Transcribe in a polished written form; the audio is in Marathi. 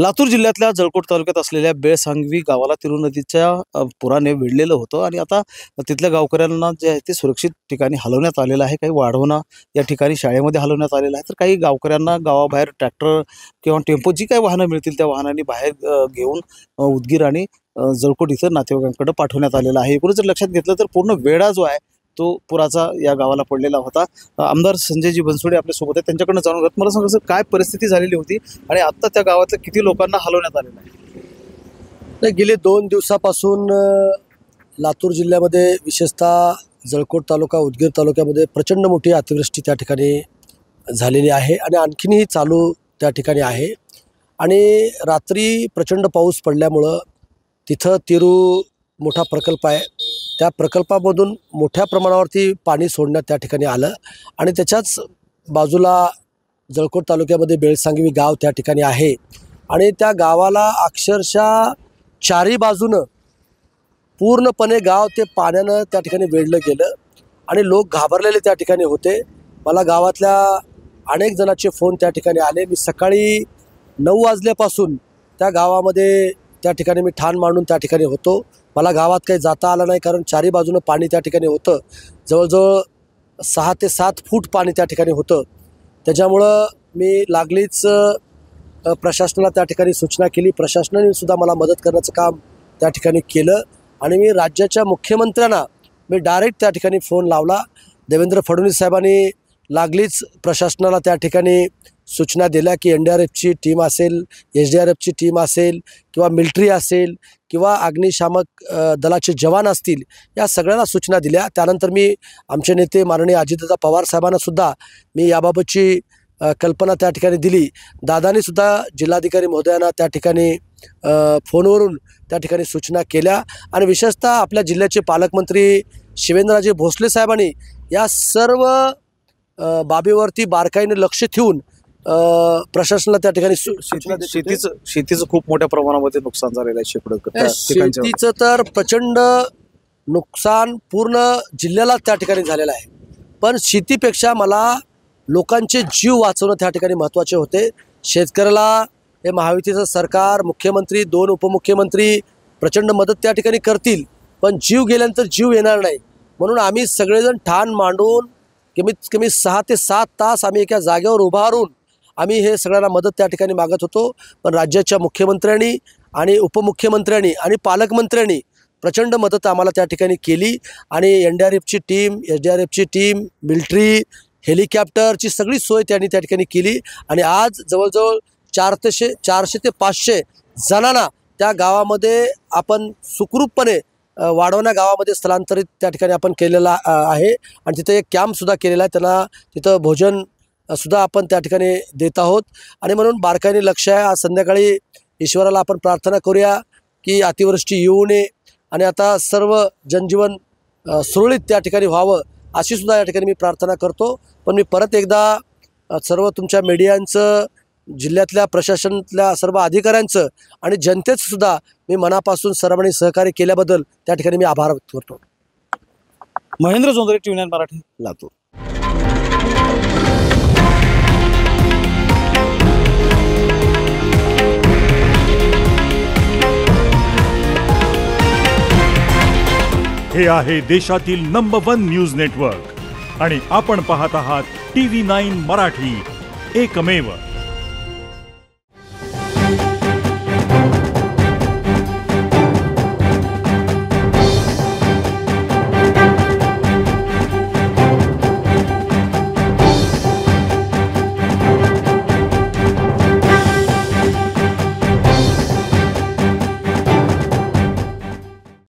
लातूर जिल्ह्यातल्या जळकोट तालुक्यात असलेल्या बेळसांगवी गावाला तिरू नदीच्या पुराने वेढलेलं होतं आणि आता तिथल्या गावकऱ्यांना जे आहे ते सुरक्षित ठिकाणी हलवण्यात आलेलं आहे। काही वाढवणा या ठिकाणी शाळेमध्ये हलवण्यात आलेलं आहे, तर काही गावकऱ्यांना गावाबाहेर ट्रॅक्टर किंवा टेम्पो जी काही वाहनं मिळतील त्या वाहनांनी बाहेर घेऊन उदगीर आणि जळकोट इथं नातेवाईकांकडे पाठवण्यात आलेलं आहे। एकूणच जर लक्षात घेतलं तर पूर्ण वेढा जो आहे तो पुराचा या गावाला पडलेला होता। आमदार संजयजी बनसोडे आपल्या सोबत आहेत, त्यांच्याकडून जाणून घेत। मला सांगा सर, काय परिस्थिती झालेली होती आणि आता त्या गावातल्या किती लोकांना हलवण्यात आलेलं आहे? गेले 2 दिवसापासून लातूर जिल्ह्यामध्ये विशेषतः जळकोट तालुका उदगीर तालुक्यामध्ये प्रचंड मोठी अतिवृष्टी त्या ठिकाणी झालेली आहे आणि आणखीनही चालू त्या ठिकाणी आहे। आणि रात्री प्रचंड पाऊस पडल्यामुळं तिथं तिरू मोठा प्रकल्प आहे, त्या प्रकल्पामधून मोठ्या प्रमाणावरती पाणी सोडण्यात त्या ठिकाणी आलं आणि त्याच्याच बाजूला जळकोट तालुक्यामध्ये बेळसांगवी गाव त्या ठिकाणी आहे आणि त्या गावाला अक्षरशः चारी बाजूनं पूर्णपणे गाव ते पाण्यानं त्या ठिकाणी वेढलं गेलं आणि लोक घाबरलेले त्या ठिकाणी होते। मला गावातल्या अनेक जणांचे फोन त्या ठिकाणी आले। मी सकाळी 9 वाजल्यापासून त्या गावामध्ये त्या ठिकाणी मी ठाण मांडून त्या ठिकाणी होतो। मला गावात काही जाता आलं नाही, कारण चारी बाजूनं पाणी त्या ठिकाणी होतं। जवळजवळ 6 ते 7 फूट पाणी त्या ठिकाणी होतं। त्याच्यामुळं मी लागलीच प्रशासनाला त्या ठिकाणी सूचना केली। प्रशासनाने सुद्धा मला मदत करण्याचं काम त्या ठिकाणी केलं आणि मी राज्याच्या मुख्यमंत्र्यांना मी डायरेक्ट त्या ठिकाणी फोन लावला। देवेंद्र फडणवीस साहेबांनी लागलीच प्रशासनाला त्या ठिकाणी सूचना दिल्या की NDRFची टीम असेल, SDRFची टीम असेल किंवा मिलिटरी असेल किंवा अग्निशामक दलाचे जवान असतील, या सगळ्यांना सूचना दिल्या। त्यानंतर मी आमचे नेते माननीय अजितदादा पवार साहेबांनासुद्धा मी याबाबतची कल्पना त्या ठिकाणी दिली। दादांनी सुद्धा जिल्हाधिकारी महोदयांना त्या ठिकाणी फोनवरून त्या ठिकाणी सूचना केल्या आणि विशेषतः आपल्या जिल्ह्याचे पालकमंत्री शिवेंद्रराजे भोसले साहेबांनी या सर्व बाबीवरती बारकाईने लक्ष ठेवून प्रशासनाला त्या ठिकाणी शेतीचं खूप मोठ्या प्रमाणामध्ये नुकसान झालेलं आहे। शेतीचं तर प्रचंड नुकसान पूर्ण जिल्ह्याला त्या ठिकाणी झालेलं आहे, पण शेतीपेक्षा मला लोकांचे जीव वाचवणं त्या ठिकाणी महत्त्वाचे होते। शेतकऱ्याला हे महायुतीचं सरकार, मुख्यमंत्री, 2 उपमुख्यमंत्री प्रचंड मदत त्या ठिकाणी करतील, पण जीव गेल्यानंतर जीव येणार नाही। म्हणून आम्ही सगळेजण ठाण मांडून कमीत कमी 6 ते 7 तास आम्ही एका जागेवर उभारून आम्ही हे सगळ्यांना मदत त्या ठिकाणी मागत होतो। पण राज्याच्या मुख्यमंत्र्यांनी आणि उपमुख्यमंत्र्यांनी आणि पालकमंत्र्यांनी प्रचंड मदत आम्हाला त्या ठिकाणी केली आणि NDRFची टीम, SDRFची टीम, मिलिटरी, हेलिकॉप्टरची सगळी सोय त्यांनी त्या ठिकाणी केली आणि आज जवळजवळ 400 ते 500 जणांना त्या गावामध्ये आपण सुखरूपपणे वाढवणा गावामध्ये स्थलांतरित त्या ठिकाणी आपण केलेला आहे आणि तिथे एक कॅम्पसुद्धा केलेला आहे। त्यांना तिथं भोजन सुद्धा आपण त्या ठिकाणी देत आहोत आणि म्हणून बारकाईने लक्ष आहे। आज संध्याकाळी ईश्वराला आपण प्रार्थना करूया की अतिवृष्टी येऊ नये आणि आता सर्व जनजीवन सुरळीत त्या ठिकाणी व्हावं, अशी सुद्धा या ठिकाणी मी प्रार्थना करतो। पण मी परत एकदा सर्व तुमच्या मीडियांचं, जिल्ह्यातल्या प्रशासनातल्या सर्व अधिकाऱ्यांचं आणि जनतेचं सुद्धा मी मनापासून सर्वांनी सहकार्य केल्याबद्दल त्या ठिकाणी मी आभार व्यक्त करतो। महेंद्र जोंधळे, TV9 मराठी, लातूर। हे आहे देशातील नंबर 1 न्यूज नेटवर्क आणि आपण पाहत आहात TV9 मराठी, एकमेव।